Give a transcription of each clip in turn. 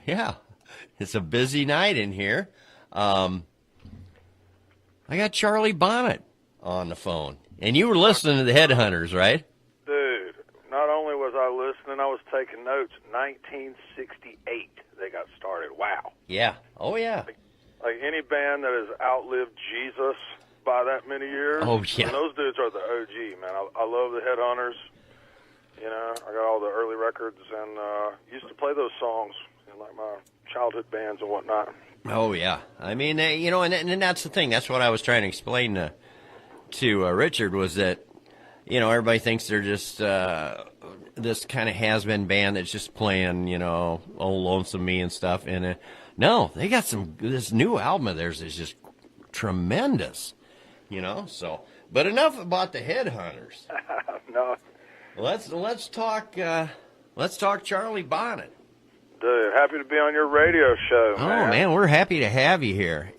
Yeah, it's a busy night in here. I got Charlie Bonnet on the phone, and you were listening to the Headhunters, right? Dude, not only was I listening, I was taking notes. 1968 they got started. Wow. Yeah. Oh, yeah. Like any band that has outlived Jesus by that many years. Oh, yeah. And those dudes are the OG, man. I love the Headhunters. You know, I got all the early records and used to play those songs in like my childhood bands and whatnot. Oh, yeah. I mean, and that's the thing. That's what I was trying to explain to Richard was that, everybody thinks they're just this kind of has-been band that's just playing, Old Lonesome Me and stuff. And no, they got this new album of theirs is just tremendous, So, but enough about the Headhunters. No. Let's talk Charlie Bonnet. Dude, happy to be on your radio show, man. Oh man, we're happy to have you here.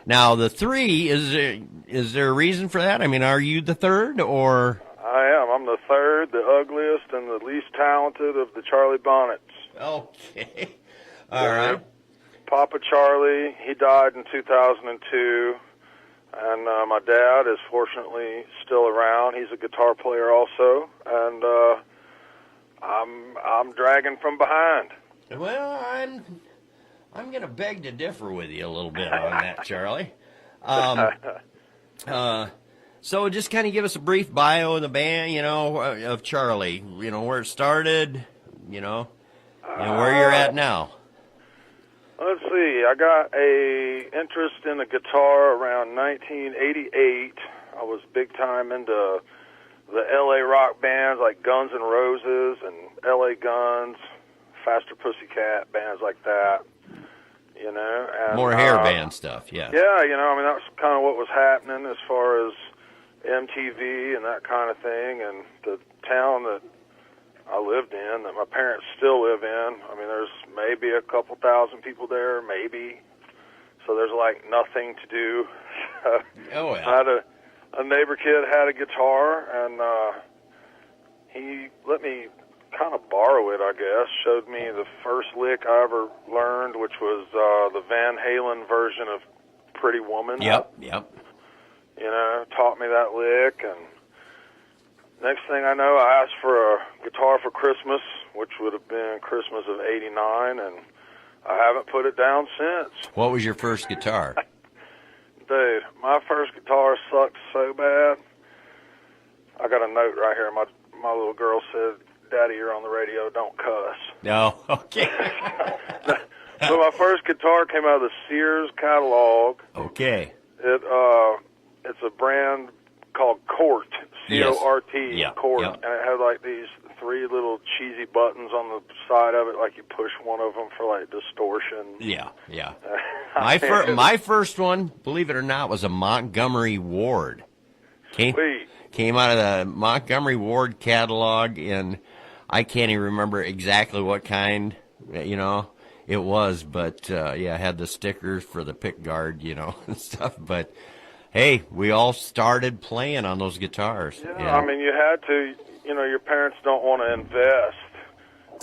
Now the 3 is there a reason for that? I mean, are you the third or? I am. I'm the third, the ugliest, and the least talented of the Charlie Bonnets. Okay. All right. Papa Charlie, he died in 2002, and my dad is fortunately still around. He's a guitar player also, and I'm dragging from behind. Well, I'm going to beg to differ with you a little bit on that, Charlie. So just kind of give us a brief bio of the band, of Charlie, where it started, and where you're at now. Let's see. I got a interest in the guitar around 1988. I was big time into the L.A. rock bands like Guns N' Roses and L.A. Guns, Faster Pussycat, bands like that, And, more hair band stuff, yeah. Yeah, that was kind of what was happening as far as MTV and that kind of thing, and the town that I lived in, that my parents still live in. I mean, there's maybe a couple thousand people there, maybe. So there's like nothing to do. Oh, yeah. I had a neighbor kid had a guitar, and he let me kind of borrow it, I guess. Showed me the first lick I ever learned, which was the Van Halen version of Pretty Woman. Yep. Taught me that lick, and next thing I know, I asked for a guitar for Christmas, which would have been Christmas of '89, and I haven't put it down since. What was your first guitar? Dude, my first guitar sucked so bad. I got a note right here. My little girl said, "Daddy, you're on the radio. Don't cuss." No, okay. So my first guitar came out of the Sears catalog. Okay. It's a brand called Cort, C-O-R-T, Yeah. Cort, Yep. and it had like these 3 little cheesy buttons on the side of it, like you push one of them for like distortion. Yeah. My first one, believe it or not, was a Montgomery Ward. Came out of the Montgomery Ward catalog, and I can't even remember exactly what kind, it was, but I had the stickers for the pick guard, and stuff. But hey, we all started playing on those guitars. Yeah, I mean, you had to. Your parents don't want to invest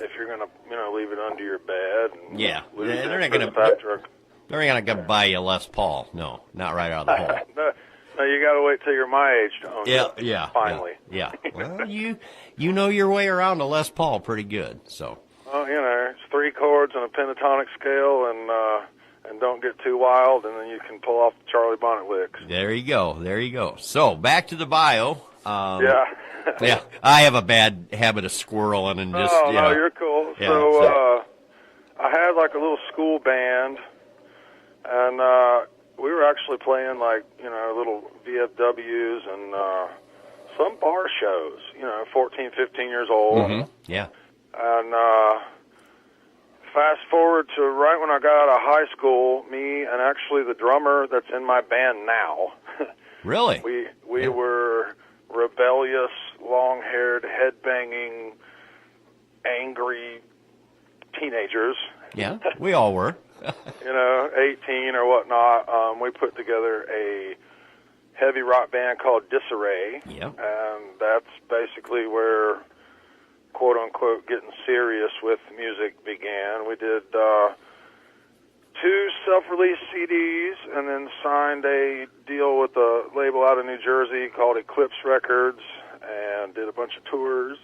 if you're going to, leave it under your bed. And they're not going to buy you Les Paul. No, not right out of the hole. No, you got to wait till you're my age to own it. Yeah. Finally. Yeah. Well, you know your way around a Les Paul pretty good, so. Well, it's 3 chords and a pentatonic scale, and don't get too wild, and then you can pull off the Charlie Bonnet licks. There you go. So, back to the bio. Yeah, I have a bad habit of squirreling and just. No, you're cool. Yeah, so I had like a little school band, and we were actually playing like little VFWs and some bar shows. 14, 15 years old. Mm-hmm. Yeah. And fast forward to right when I got out of high school, me and actually the drummer that's in my band now. Really? We were rebellious, long-haired, head-banging, angry teenagers. Yeah, we all were. 18 or whatnot. We put together a heavy rock band called Disarray. Yep. And that's basically where, quote-unquote, getting serious with music began. and we did 2 self-release CDs, and then signed a deal with a label out of New Jersey called Eclipse Records, and did a bunch of tours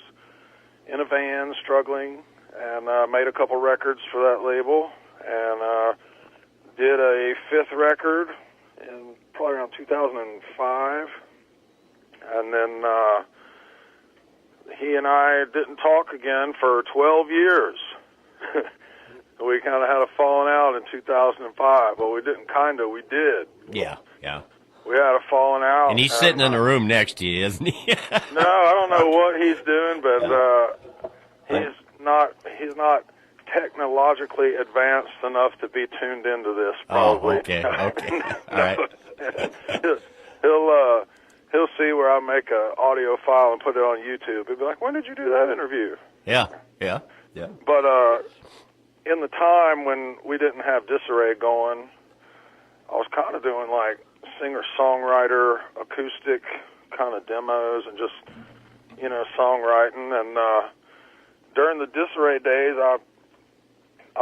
in a van, struggling, and made a couple records for that label, and did a 5th record in probably around 2005, and then he and I didn't talk again for 12 years. We kind of had a falling out in 2005. Well, we didn't we did. Yeah. We had a falling out. And he's sitting in the room next to you, isn't he? No, I don't know what he's doing, but he's not technologically advanced enough to be tuned into this, probably. Oh, okay. All right. He'll see where I make an audio file and put it on YouTube. He'll be like, "When did you do that interview?" Yeah. But in the time when we didn't have Disarray going, I was kind of doing like singer-songwriter, acoustic kind of demos and just, songwriting. And during the Disarray days, I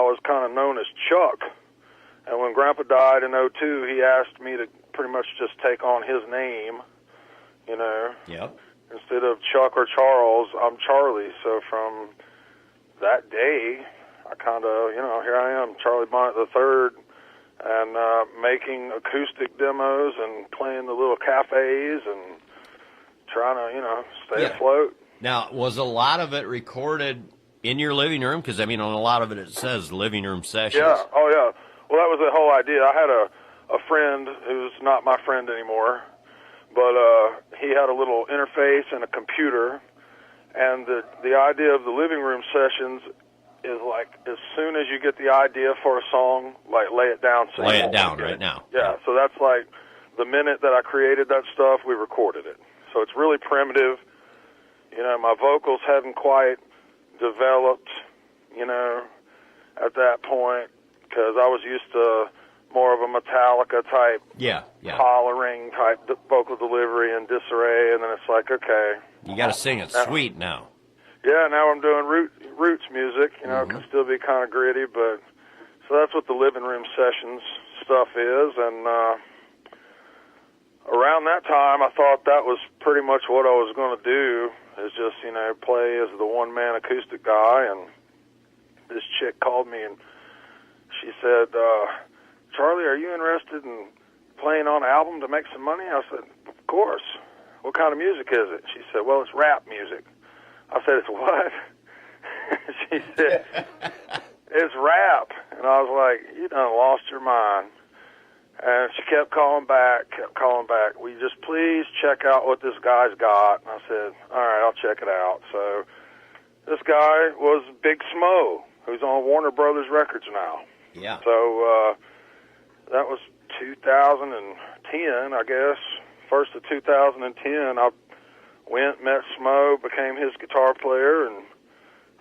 was kind of known as Chuck. And when Grandpa died in '02, he asked me to pretty much just take on his name, Yep. Instead of Chuck or Charles, I'm Charlie. So from that day, I kind of, here I am, Charlie Bonnet III, and making acoustic demos and playing the little cafes and trying to, stay afloat. Now, was a lot of it recorded in your living room? Because, on a lot of it says living room sessions. Yeah, oh yeah. Well, that was the whole idea. I had a friend who's not my friend anymore, but he had a little interface and a computer, and the idea of the living room sessions is like as soon as you get the idea for a song, like lay it down. So lay it down right now. Yeah, so that's like the minute that I created that stuff, we recorded it. So it's really primitive. My vocals hadn't quite developed, at that point, because I was used to more of a Metallica type, hollering type vocal delivery and Disarray, and then it's like, okay, you got to sing it sweet now. Yeah, now I'm doing roots music. It can still be kind of gritty, but so that's what the living room sessions stuff is. And around that time, I thought that was pretty much what I was going to do. Is just play as the one-man acoustic guy. And this chick called me and she said, "Charlie, are you interested in playing on an album to make some money?" I said, "Of course. What kind of music is it?" She said, "Well, it's rap music." I said, "It's what?" She said, "It's rap." And I was like, "You done lost your mind." And she kept calling back. "Will you just please check out what this guy's got?" And I said, "All right, I'll check it out." So this guy was Big Smo, who's on Warner Brothers Records now. Yeah. So that was 2010, I guess. First of 2010, I went, met Smo, became his guitar player, and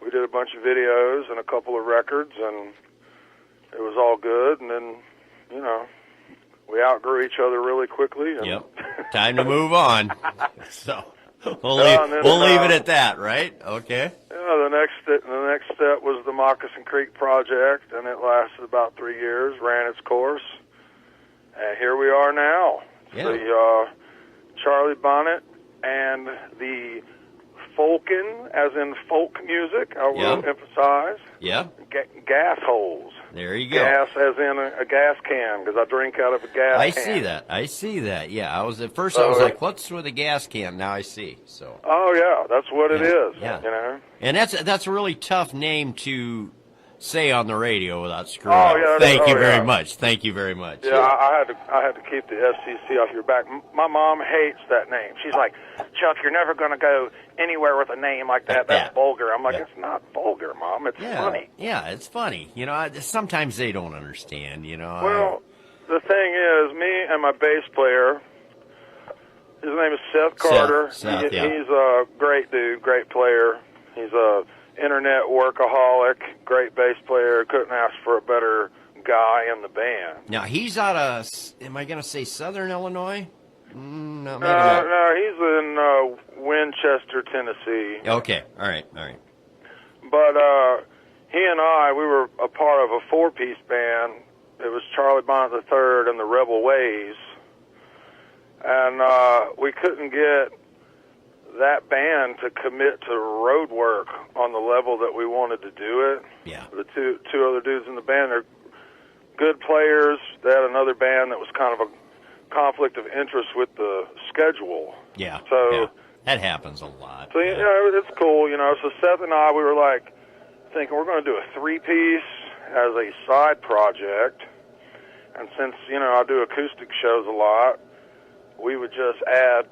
we did a bunch of videos and a couple of records, and it was all good. And then, we outgrew each other really quickly. And yep. Time to move on. So we'll leave it at that, right? Okay. The next step was the Moccasin Creek Project, and it lasted about 3 years, ran its course, and here we are now. Yeah. The Charlie Bonnet and the folkin', as in folk music, I will emphasize. Yeah. Gas holes. There you go. Gas as in a gas can, because I drink out of a gas can. I see that. Yeah, I was like, what's with a gas can? Now I see. So. Oh yeah, that's what it is. Yeah. And that's a really tough name to say on the radio without screwing up. Yeah, Thank you very much. Thank you very much. Yeah, I had to keep the FCC off your back. My mom hates that name. She's like, "Chuck, you're never going to go anywhere with a name like that. That's vulgar." I'm like, "It's not vulgar, Mom. It's funny." Yeah, it's funny. Sometimes they don't understand. Well, the thing is, me and my bass player, his name is Seth Carter. Seth, He's a great dude, great player. He's a internet workaholic, great bass player. Couldn't ask for a better guy in the band. Now, he's out of, am I going to say Southern Illinois? No, maybe not. not. No, he's in Winchester, Tennessee. Okay, all right. But he and I, we were a part of a 4-piece band. It was Charlie Bonnet III and the Rebel Ways. And we couldn't get that band to commit to road work on the level that we wanted to do it. Yeah. The two other dudes in the band are good players. They had another band that was kind of a conflict of interest with the schedule. Yeah. So that happens a lot. So, it's cool, So Seth and I, we were like thinking we're going to do a 3-piece as a side project. And since, I do acoustic shows a lot, we would just add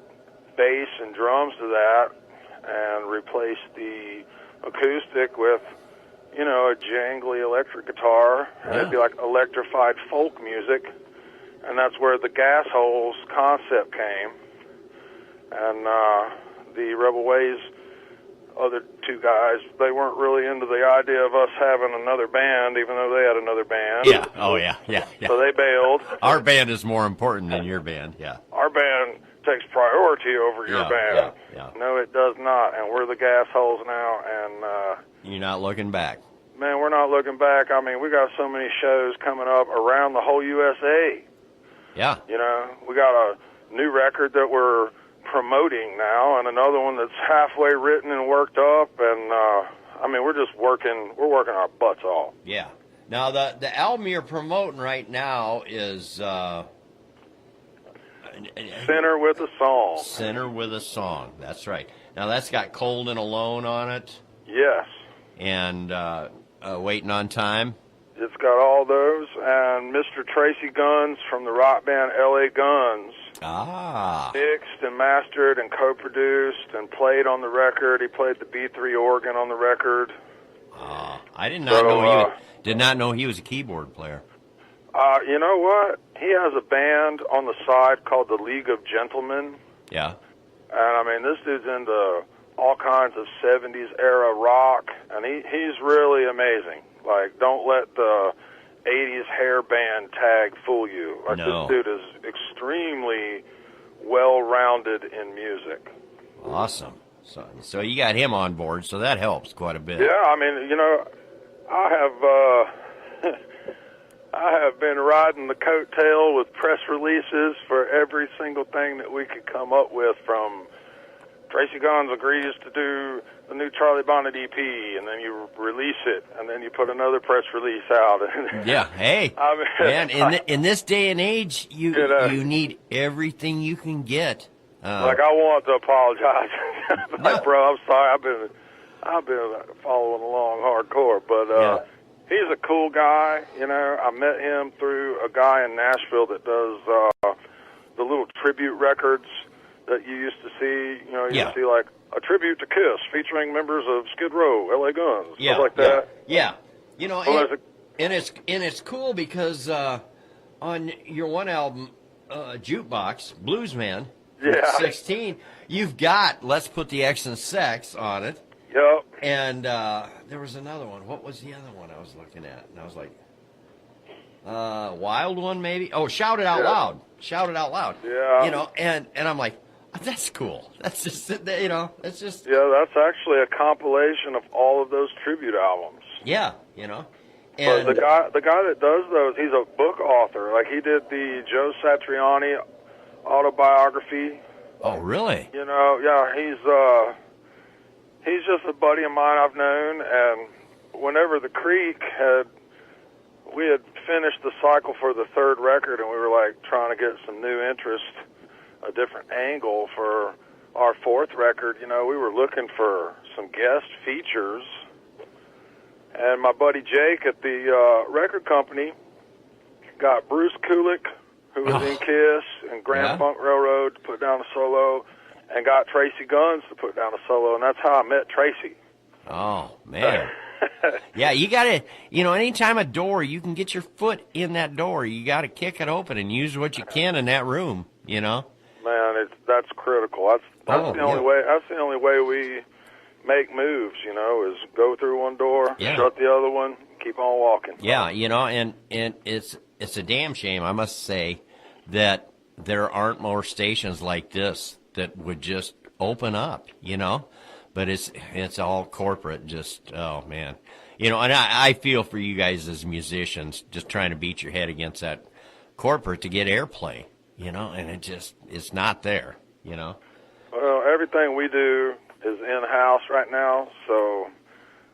bass and drums to that and replace the acoustic with, a jangly electric guitar. And it'd be like electrified folk music. And that's where the Gas Holes concept came. And the Rebel Ways, other two guys, they weren't really into the idea of us having another band, even though they had another band. Yeah. Oh, yeah. So they bailed. Our band is more important than your band, yeah. Our band takes priority over your band. Yeah. No, it does not, and we're the Gas Holes now, and you're not looking back. Man, we're not looking back. I mean, we got so many shows coming up around the whole USA. Yeah. We got a new record that we're promoting now, and another one that's halfway written and worked up, and we're just working our butts off. Yeah. Now the album you're promoting right now is Sinner with a Song. Sinner with a Song. That's right. Now that's got Cold and Alone on it. Yes. And Waiting on Time. It's got all those, and Mr. Tracy Guns from the rock band LA Guns. Mixed and mastered and co-produced and played on the record. He played the B3 organ on the record. I did not know he was a keyboard player. You know what? He has a band on the side called the League of Gentlemen. Yeah. And this dude's into all kinds of 70s era rock, and he's really amazing. Like, don't let the 80s hair band tag fool you. Like, no. This dude is extremely well-rounded in music. Awesome. So you got him on board, so that helps quite a bit. Yeah, I have been riding the coattail with press releases for every single thing that we could come up with, from Tracy Guns agrees to do the new Charlie Bonnet EP, and then you release it, and then you put another press release out. Yeah, hey, man, in this day and age, you need everything you can get. I want to apologize. Bro, I'm sorry. I've been following along hardcore, but he's a cool guy. I met him through a guy in Nashville that does the little tribute records that you used to see. You see like a tribute to Kiss featuring members of Skid Row, LA Guns, stuff like that. Yeah. And it's cool because on your one album, Jukebox, Bluesman, 16, you've got Let's Put the X in Sex on it. Yep. And there was another one. What was the other one I was looking at? And I was like, Wild One maybe? Oh, Shout It Out Loud. Shout It Out Loud. Yeah. And I'm like, that's cool. That's just, it's just. Yeah, that's actually a compilation of all of those tribute albums. Yeah, And but the guy that does those, he's a book author. Like, he did the Joe Satriani autobiography. Oh, really? He's just a buddy of mine I've known, and whenever the Creek we had finished the cycle for the third record, and we were like trying to get some new interest, a different angle for our fourth record. We were looking for some guest features, and my buddy Jake at the record company got Bruce Kulick, who was in Kiss and Grand Funk Railroad, to put down a solo, and got Tracy Guns to put down a solo, and that's how I met Tracy. Oh, man. Yeah, you got to, anytime a door, you can get your foot in that door, you got to kick it open and use what you can in that room, Man, that's critical. That's the only way. That's the only way we make moves, is go through one door, shut the other one, keep on walking. Yeah, and it's a damn shame, I must say, that there aren't more stations like this that would just open up, but it's all corporate. Just, oh man, You know, and I feel for you guys as musicians, just trying to beat your head against that corporate to get airplay, you know, and it's not there, you know. Well, everything we do is in-house right now, so,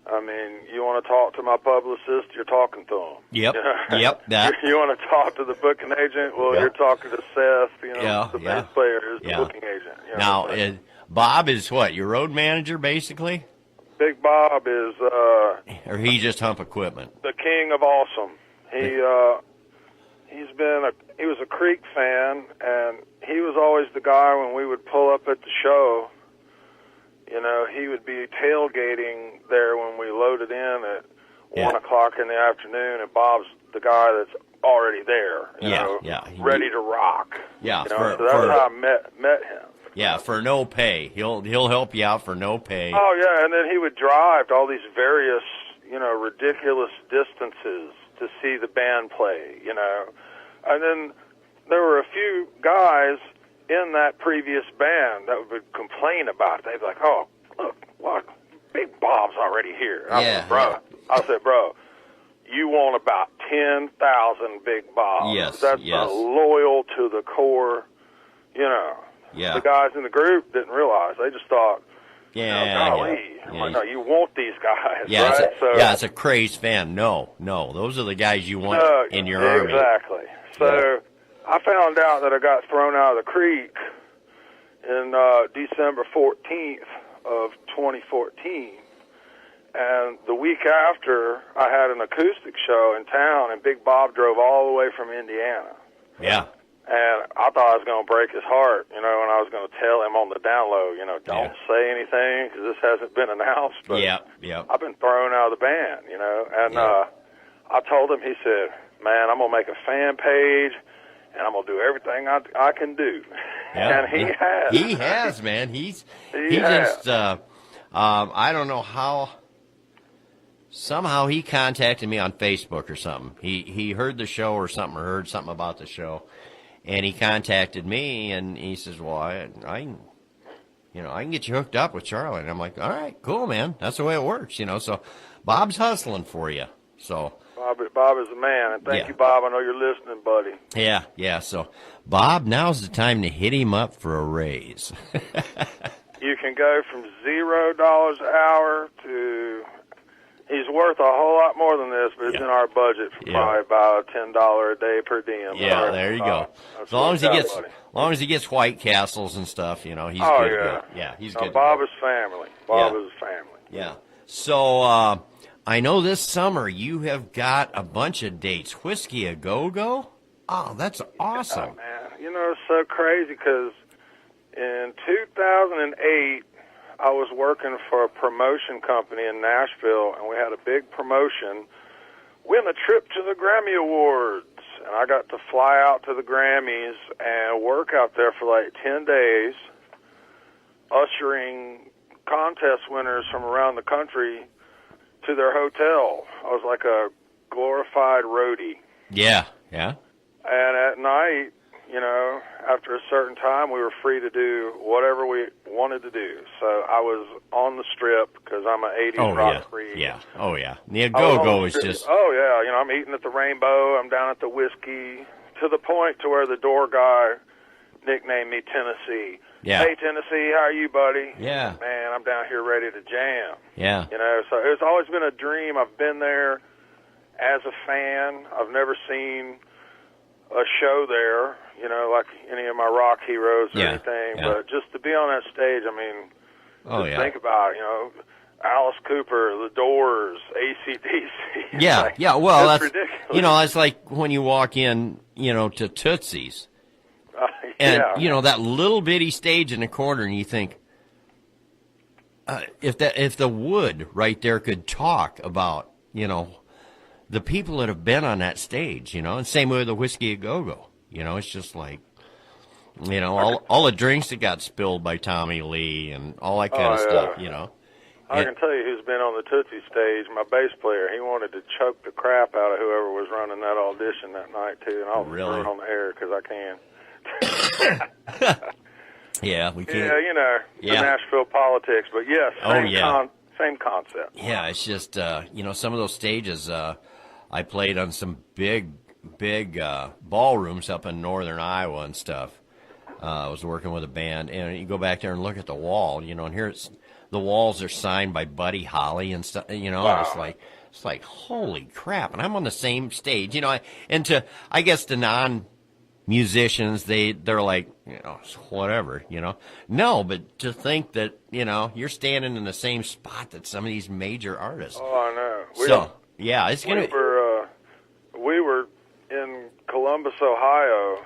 I mean, you want to talk to my publicist, you're talking to him. Yep, you know? yep. That. You want to talk to the booking agent, well, you're talking to Seth, you know, the bass player is the booking agent. You know now, Bob is what, your road manager, basically? Big Bob is... or he just hump equipment? The king of awesome. He was a Creek fan, and he was always the guy when we would pull up at the show. You know, he would be tailgating there when we loaded in at 1 o'clock in the afternoon, and Bob's the guy that's already there, you know, ready to rock. Yeah, you know? So that's how I met him. Yeah, for no pay. He'll help you out for no pay. Oh, yeah, and then he would drive to all these various, you know, ridiculous distances to see the band play, you know. And then there were a few guys in that previous band that would complain about it. They'd be like, oh, look, Big Bob's already here. I said, bro, you want about 10,000 Big Bobs. Yes, That's loyal to the core, you know. Yeah. The guys in the group didn't realize. They just thought, golly. No, you want these guys, yeah, right? It's a crazed fan. No, those are the guys you want in your army. Exactly. So I found out that I got thrown out of the Creek in December 14th of 2014. And the week after, I had an acoustic show in town, and Big Bob drove all the way from Indiana. Yeah. And I thought I was going to break his heart, you know, and I was going to tell him on the down low, you know, don't say anything because this hasn't been announced. But I've been thrown out of the band, you know. And I told him, he said, man, I'm going to make a fan page, and I'm going to do everything I can do. Yeah. And he has. He has, man. He just, I don't know how, somehow he contacted me on Facebook or something. He heard the show or something, or heard something about the show. And he contacted me, and he says, well, I can get you hooked up with Charlie. And I'm like, all right, cool, man. That's the way it works, you know. So Bob's hustling for you. So Bob is the man. And thank you, Bob. I know you're listening, buddy. Yeah. So, Bob, now's the time to hit him up for a raise. You can go from $0 an hour to... He's worth a whole lot more than this, but it's in our budget for probably about $10 a day per diem. Yeah, there you go. As long as he gets White Castles and stuff, you know, he's good. Yeah, he's good. Bob is family. Bob is family. Yeah. So I know this summer you have got a bunch of dates. Whisky A Go Go? Oh, that's awesome. Yeah, man. You know, it's so crazy because in 2008. I was working for a promotion company in Nashville, and we had a big promotion, win a trip to the Grammy Awards. And I got to fly out to the Grammys and work out there for like 10 days, ushering contest winners from around the country to their hotel. I was like a glorified roadie. Yeah. And at night, you know, after a certain time, we were free to do whatever we wanted to do. So I was on the strip because I'm an 80s rock freak. Yeah. Oh, yeah. The Go-Go is just... Oh, yeah. You know, I'm eating at the Rainbow. I'm down at the Whiskey, to the point to where the door guy nicknamed me Tennessee. Yeah. Hey, Tennessee, how are you, buddy? Yeah. Man, I'm down here ready to jam. Yeah. You know, so it's always been a dream. I've been there as a fan. I've never seen a show there, you know, like any of my rock heroes or anything, but just to be on that stage, I mean, think about it, you know, Alice Cooper, The Doors, AC/DC. Yeah, well, that's ridiculous. You know, it's like when you walk in, you know, to Tootsie's, and, you know, that little bitty stage in the corner, and you think, if the wood right there could talk about, you know, the people that have been on that stage, you know, and same with the Whisky A Go Go, you know, it's just like, you know, all the drinks that got spilled by Tommy Lee and all that kind of stuff, you know. I can tell you who's been on the Tootsie stage, my bass player. He wanted to choke the crap out of whoever was running that audition that night, too, and I'll throw it on the air because I can. Yeah, we can. Yeah, you know, the Nashville politics, but yes, Same concept. Yeah, it's just, some of those stages, I played on some big ballrooms up in northern Iowa and stuff. I was working with a band, and you go back there and look at the wall, and here the walls are signed by Buddy Holly and stuff, Wow. It's like, holy crap. And I'm on the same stage, and I guess the non-musicians, they're like, whatever, No, but to think that, you're standing in the same spot that some of these major artists. Oh, I know. Yeah, it's going to... We were in Columbus, Ohio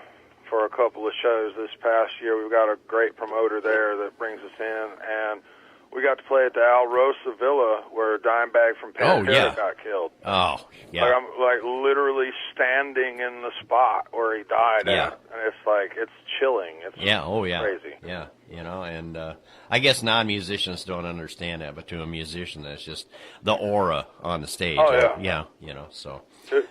for a couple of shows this past year. We've got a great promoter there that brings us in, and we got to play at the Alrosa Villa where Dimebag from Pantera got killed. Oh, yeah. I'm literally standing in the spot where he died at, and it's chilling. It's crazy. Yeah, and I guess non-musicians don't understand that, but to a musician, that's just the aura on the stage. Oh, yeah. So. To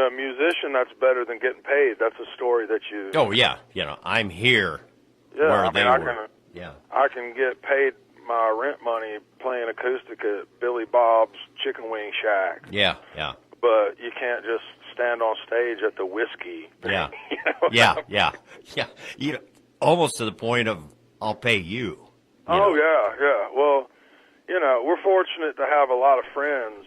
a musician, that's better than getting paid. That's a story that you... Oh, yeah. I'm here where they were. I can get paid my rent money playing acoustic at Billy Bob's Chicken Wing Shack. Yeah. But you can't just stand on stage at the Whiskey. Yeah. Yeah. Almost to the point of, I'll pay you. Yeah. Well, we're fortunate to have a lot of friends,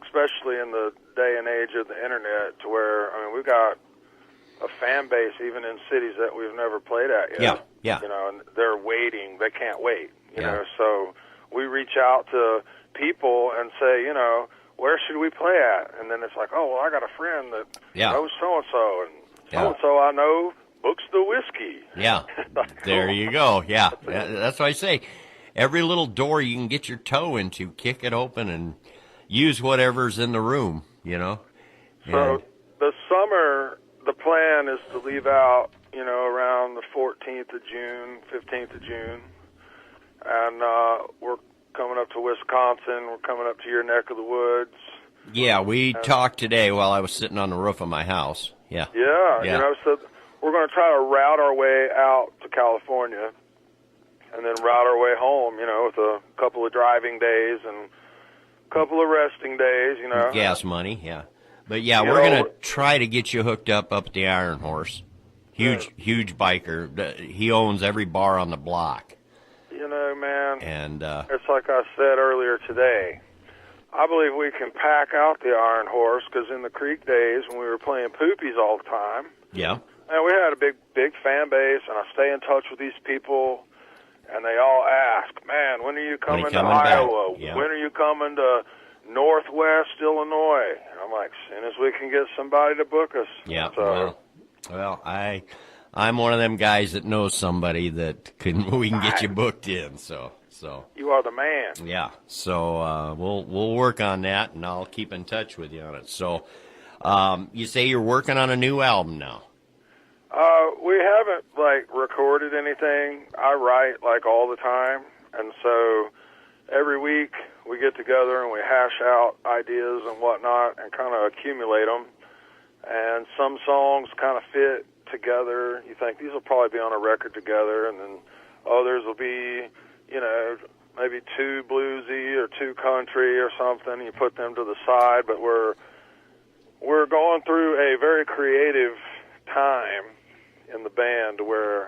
especially in the day and age of the internet, to where, we've got a fan base even in cities that we've never played at yet. Yeah. And they're waiting. They can't wait. So we reach out to people and say, where should we play at? And then it's like, oh, well, I got a friend that knows so-and-so, and so-and-so I know books the Whiskey. Yeah. There you go. Yeah. That's what I say. Every little door you can get your toe into, kick it open and use whatever's in the room, So the summer, the plan is to leave out, around the 14th of June, 15th of June. And we're coming up to Wisconsin. We're coming up to your neck of the woods. Yeah, we talked today while I was sitting on the roof of my house. Yeah. Yeah. So we're going to try to route our way out to California and then route our way home, with a couple of driving days and a couple of resting days, Gas money, yeah. But, we're going to try to get you hooked up at the Iron Horse. Huge biker. He owns every bar on the block. Man, and it's like I said earlier today. I believe we can pack out the Iron Horse because in the Creek days when we were playing Poopies all the time, and we had a big fan base, and I stay in touch with these people, and they all ask, man, when are you coming to Iowa? Yeah. When are you coming to Northwest Illinois? And I'm like, as soon as we can get somebody to book us. Yeah. So, well, I'm one of them guys that knows somebody that we can get you booked in. So you are the man. Yeah. So we'll work on that, and I'll keep in touch with you on it. So you say you're working on a new album now? We haven't recorded anything. I write all the time, and so every week we get together and we hash out ideas and whatnot and kind of accumulate them. And some songs kind of fit together. You think these will probably be on a record together, and then others will be, maybe too bluesy or too country or something. You put them to the side, but we're going through a very creative time in the band where,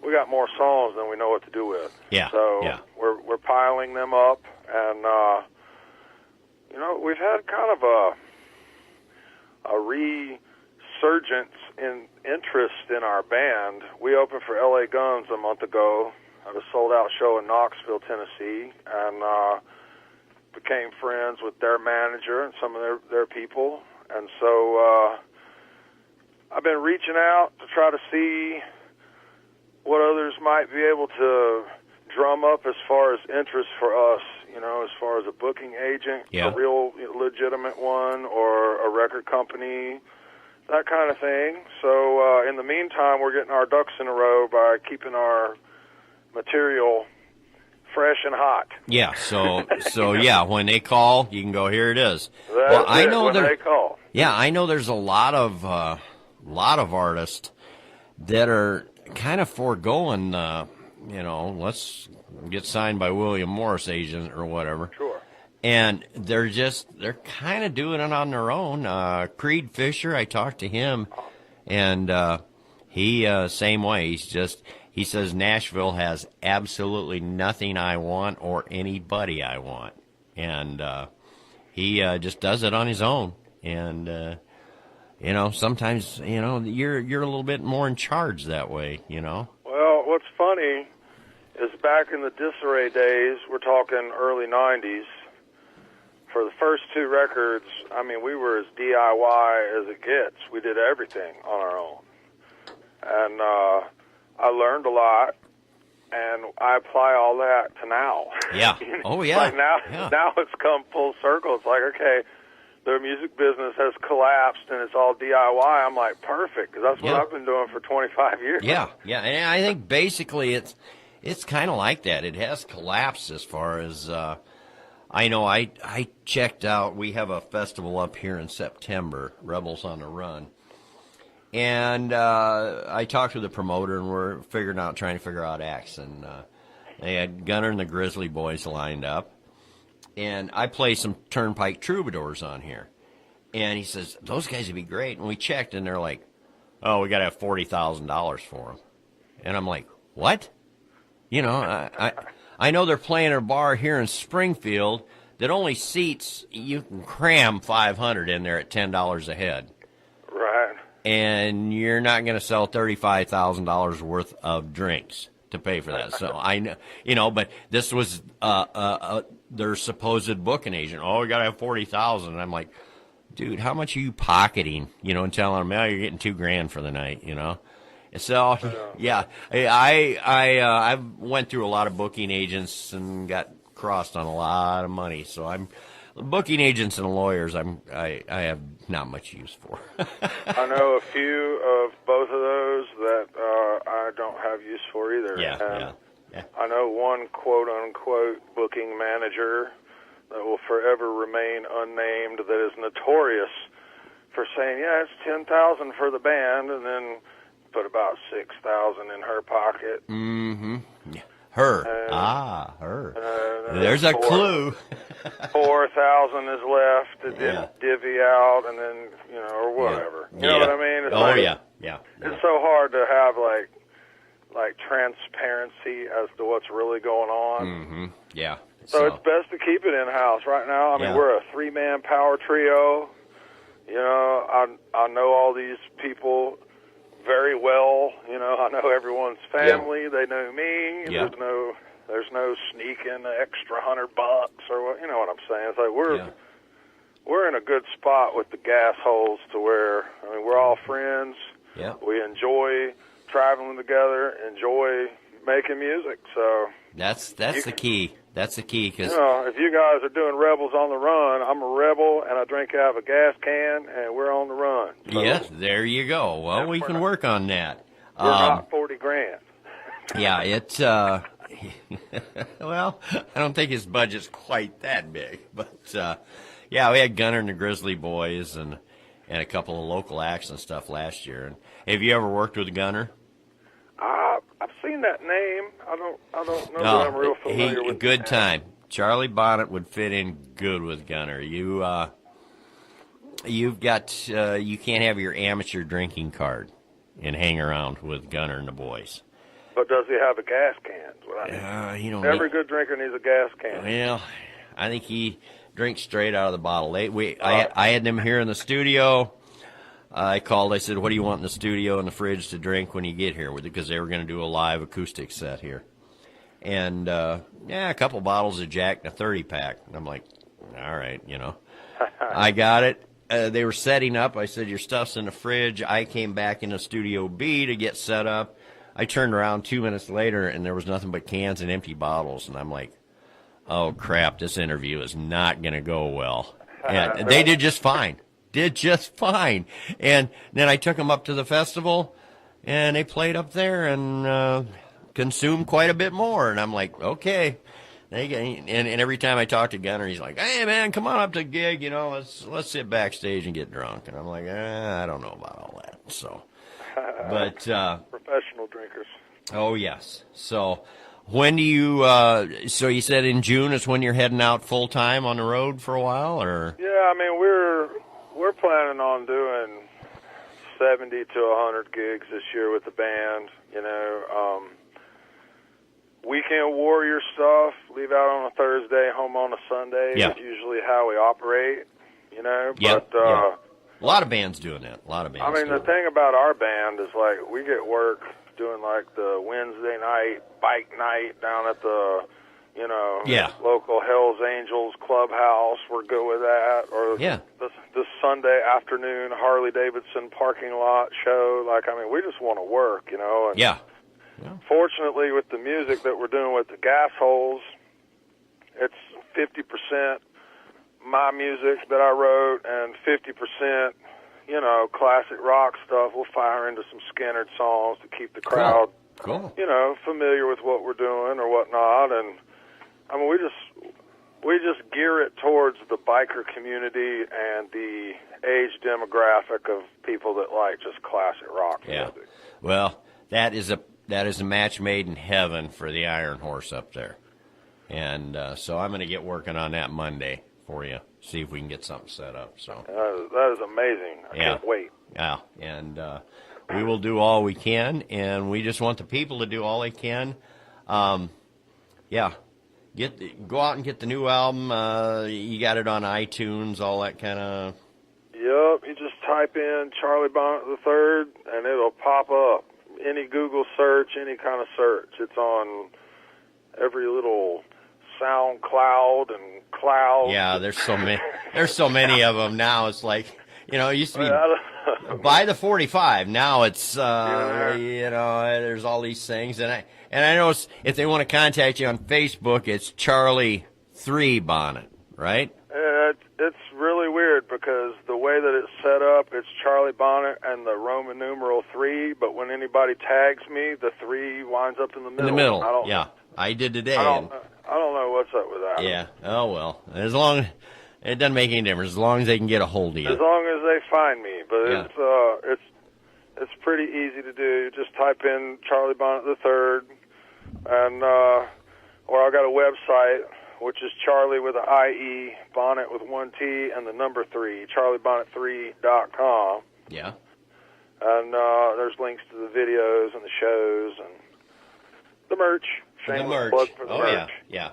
we got more songs than we know what to do with. Yeah. So we're piling them up, and we've had kind of a resurgence in interest in our band. We opened for LA Guns a month ago at a sold-out show in Knoxville, Tennessee, and became friends with their manager and some of their people. And so I've been reaching out to try to see what others might be able to drum up as far as interest for us, as far as a booking agent, a real legitimate one, or a record company, that kind of thing. So in the meantime, we're getting our ducks in a row by keeping our material fresh and hot. Yeah, so yeah, when they call, you can go, here it is. I know when they call. Yeah, I know there's a lot of artists that are kind of foregoing let's get signed by William Morris agent or whatever. Sure. And they're kind of doing it on their own. Creed Fisher, I talked to him, and he same way. He says Nashville has absolutely nothing I want or anybody I want, and he just does it on his own. And sometimes you're a little bit more in charge that way. Well, what's funny is back in the Disarray days, we're talking early '90s. For the first 2 records, I mean, we were as DIY as it gets. We did everything on our own. And I learned a lot, and I apply all that to now. Yeah. Oh, yeah. Like now it's come full circle. It's like, okay, the music business has collapsed, and it's all DIY. I'm like, perfect, because that's what I've been doing for 25 years. Yeah, yeah. And I think basically it's kind of like that. It has collapsed as far as... I know I checked out, we have a festival up here in September, Rebels on the Run. And I talked to the promoter, and we're trying to figure out acts. And they had Gunner and the Grizzly Boys lined up. And I play some Turnpike Troubadours on here. And he says, those guys would be great. And we checked, and they're like, oh, we got to have $40,000 for them. And I'm like, what? I know they're playing a bar here in Springfield that only seats, you can cram 500 in there at $10 a head. Right. And you're not going to sell $35,000 worth of drinks to pay for that. So I know, but this was their supposed booking agent. Oh, we got to have 40,000. And I'm like, dude, how much are you pocketing? And telling them, you're getting $2,000 for the night, So, yeah, I went through a lot of booking agents and got crossed on a lot of money. So booking agents and lawyers I have not much use for. I know a few of both of those that I don't have use for either. Yeah. I know one quote-unquote booking manager that will forever remain unnamed that is notorious for saying, it's $10,000 for the band, and then put about $6,000 in her pocket. Mm-hmm. Yeah. Her. Her. There's a clue. 4,000 is left. It didn't divvy out, and then or whatever. You know what I mean? Yeah. It's so hard to have like transparency as to what's really going on. Mm-hmm. Yeah. So it's best to keep it in house right now. I mean, we're a 3-man power trio. I know all these people very well. I know everyone's family. Yeah. They know me. Yeah. There's no sneaking the extra $100 or what. You know what I'm saying? It's like we're in a good spot with the gas holes to where we're all friends. Yeah. We enjoy traveling together. Enjoy making music. So that's the key. That's the key. Cause if you guys are doing Rebels on the Run, I'm a rebel, and I drink out of a gas can, and we're on the run. So yes, there you go. Well, we can work on that. We're not $40,000. Yeah, it's well, I don't think his budget's quite that big, but we had Gunner and the Grizzly Boys and a couple of local acts and stuff last year. And have you ever worked with Gunner? I've seen that name. I don't know that I'm real familiar with. Good time. Charlie Bonnet would fit in good with Gunner. You've got you can't have your amateur drinking card and hang around with Gunner and the boys. But does he have a gas can? Every good drinker needs a gas can. Well, I think he drinks straight out of the bottle. I had them here in the studio. I called. I said, "What do you want in the studio and the fridge to drink when you get here?" Because they were going to do a live acoustic set here, and a couple bottles of Jack and a 30-pack. And I'm like, "All right, I got it." They were setting up. I said, "Your stuff's in the fridge." I came back into Studio B to get set up. I turned around 2 minutes later, and there was nothing but cans and empty bottles. And I'm like, "Oh crap! This interview is not going to go well." And they did just fine. And then I took them up to the festival, and they played up there and consumed quite a bit more. And I'm like, okay. And every time I talk to Gunner, he's like, "Hey man, come on up to the gig, let's sit backstage and get drunk." And I'm like, I don't know about all that. So, but professional drinkers. Oh, yes. So when do you, so you said in June is when you're heading out full-time on the road for a while, or? Yeah, I mean, we're planning on doing 70 to 100 gigs this year with the band, you know. Weekend warrior stuff, leave out on a Thursday, home on a Sunday is usually how we operate, you know. Yep. But A lot of bands doing that. A lot of bands. I mean, the thing about our band is, like, we get work doing, like, the Wednesday night bike night down at the, you know, local Hells Angels clubhouse. We're good with that. Or this Sunday afternoon Harley Davidson parking lot show. Like, I mean, we just want to work, you know. And fortunately, with the music that we're doing with the Gas Holes, it's 50% my music that I wrote and 50%, you know, classic rock stuff. We'll fire into some Skynyrd songs to keep the crowd, you know, familiar with what we're doing or whatnot. And I mean, we just gear it towards the biker community and the age demographic of people that like just classic rock music. Well, that is a match made in heaven for the Iron Horse up there. And so I'm going to get working on that Monday for you, see if we can get something set up. So that is amazing. I can't wait. Yeah, and we will do all we can, and we just want the people to do all they can. Go out and get the new album. You got it on iTunes, all that kind of. Yep, you just type in Charlie Bonnet III, and it'll pop up. Any Google search, any kind of search. It's on every little SoundCloud and cloud. Yeah, there's so many. There's so many of them now. It's like, you know, it used to be buy the 45. Now it's you know, there's all these things, and I know if they want to contact you on Facebook, it's Charlie 3 Bonnet, right? It's really weird because the way that it's set up, it's Charlie Bonnet and the Roman numeral 3, but when anybody tags me, the 3 winds up in the middle. In the middle, I did today. I don't know what's up with that. Yeah, oh well. It doesn't make any difference as long as they can get a hold of you. As long as they find me, but it's pretty easy to do. Just type in Charlie Bonnet III, and or I got a website, which is Charlie with an IE, Bonnet with 1 T, and the number 3, charliebonnet3.com. Yeah. And there's links to the videos and the shows and the merch. Shameless plug for the merch. Yeah.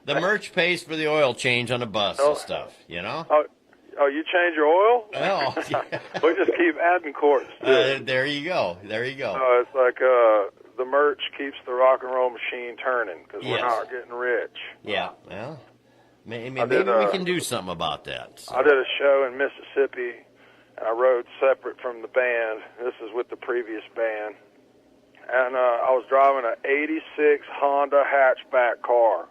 The merch pays for the oil change on the bus and stuff, you know? Oh, you change your oil? Oh, we just keep adding quarts. There you go. It's like the merch keeps the rock and roll machine turning because we're not getting rich. Yeah, well, maybe we can do something about that. So. I did a show in Mississippi, and I rode separate from the band. This is with the previous band. And I was driving an 86 Honda hatchback car.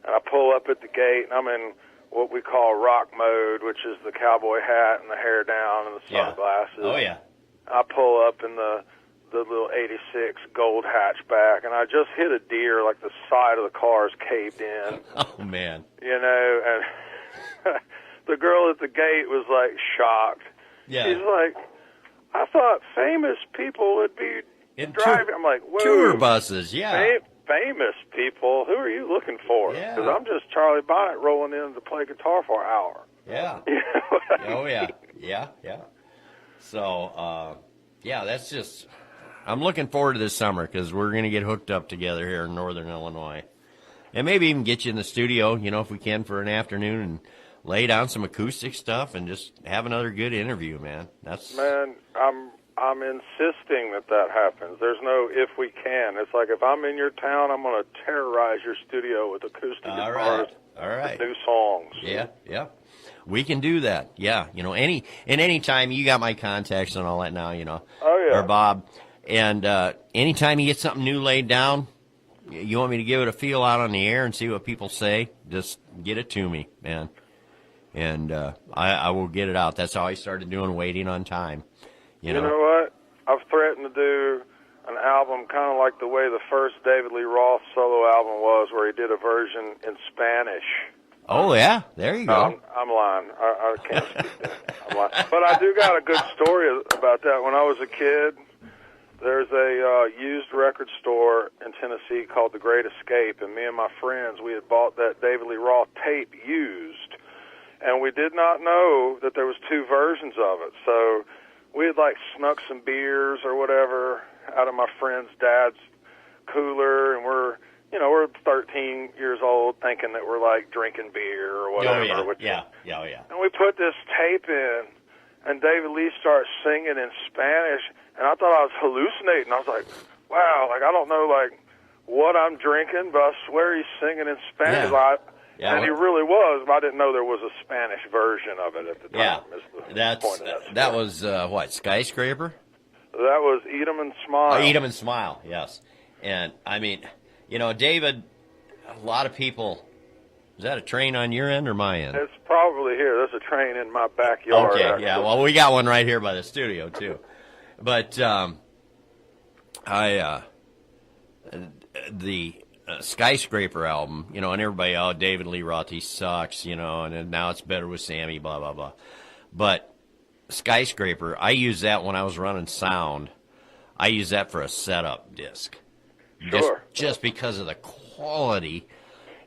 And I pull up at the gate, and I'm in what we call rock mode, which is the cowboy hat and the hair down and the sunglasses. Oh, yeah. I pull up in the little 86 gold hatchback, and I just hit a deer, like the side of the car's caved in. Oh, man. You know, and the girl at the gate was, like, shocked. Yeah. She's like, I thought famous people would be driving. I'm like, whoa. Tour buses, yeah. Famous people? Who are you looking for? Yeah. Because I'm just Charlie Bonnet rolling in to play guitar for an hour. Yeah. You know what I mean? Oh, yeah. Yeah. So, that's just... I'm looking forward to this summer because we're going to get hooked up together here in Northern Illinois. And maybe even get you in the studio, you know, if we can, for an afternoon and lay down some acoustic stuff and just have another good interview, man. Man, I'm insisting that happens. There's no if we can. It's like if I'm in your town, I'm going to terrorize your studio with acoustic guitars. All right. With new songs. Yeah. We can do that. Yeah. You know, any time you got my contacts and all that now, you know. Oh, yeah. Or Bob. And anytime you get something new laid down, you want me to give it a feel out on the air and see what people say, just get it to me, man. And I will get it out. That's how I started doing Waiting on Time. You know what? I've threatened to do an album kind of like the way the first David Lee Roth solo album was, where he did a version in Spanish. Oh, yeah. There you go. I'm lying. I can't speak that. I'm lying. But I do got a good story about that. When I was a kid, there's a used record store in Tennessee called The Great Escape, and me and my friends, we had bought that David Lee Roth tape used, and we did not know that there was two versions of it. So we had like snuck some beers or whatever out of my friend's dad's cooler, and we're 13 years old, thinking that we're like drinking beer or whatever. Oh yeah. And we put this tape in, and David Lee starts singing in Spanish, and I thought I was hallucinating. I was like, wow, like I don't know like what I'm drinking, but I swear he's singing in Spanish. Yeah. And he really was, but I didn't know there was a Spanish version of it at the time. That was what, Skyscraper? That was Eat 'em and Smile. Oh, Eat 'em and Smile, yes. And I mean, David, a lot of people. Is that a train on your end or my end? It's probably here. There's a train in my backyard. Okay, actually. yeah. Well, we got one right here by the studio too. But the Skyscraper album, and everybody, David Lee Roth, he sucks, and now it's better with Sammy, blah, blah, blah. But Skyscraper, I used that when I was running sound. I used that for a setup disc. Sure. Just because of the quality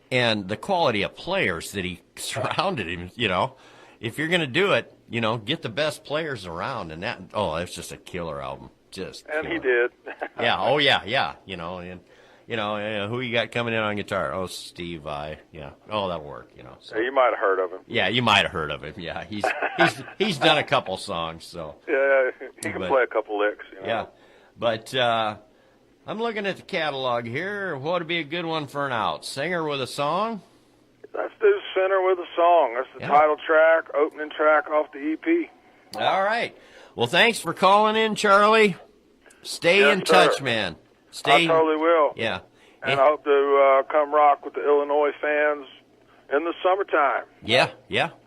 and the quality of players that he surrounded him, If you're going to do it, get the best players around. And that's just a killer album. And he did. Yeah, oh, yeah, who you got coming in on guitar? Oh, Steve Vai. Yeah. Oh, that'll work, So. Yeah, you might have heard of him. Yeah, you might have heard of him. Yeah, he's done a couple songs, so. Yeah, he can play a couple licks, Yeah, but I'm looking at the catalog here. What would be a good one for an out? Singer with a song? Let's do Center with a Song. That's the title track, opening track off the EP. All right. Well, thanks for calling in, Charlie. Stay in touch, man. I totally will. Yeah. And I hope to come rock with the Illinois fans in the summertime. Yeah.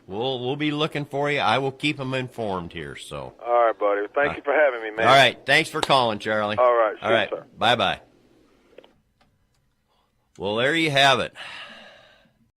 We'll be looking for you. I will keep them informed here. So. All right, buddy. Thank you for having me, man. All right. Thanks for calling, Charlie. All right. All right. Sir. Bye-bye. Well, there you have it.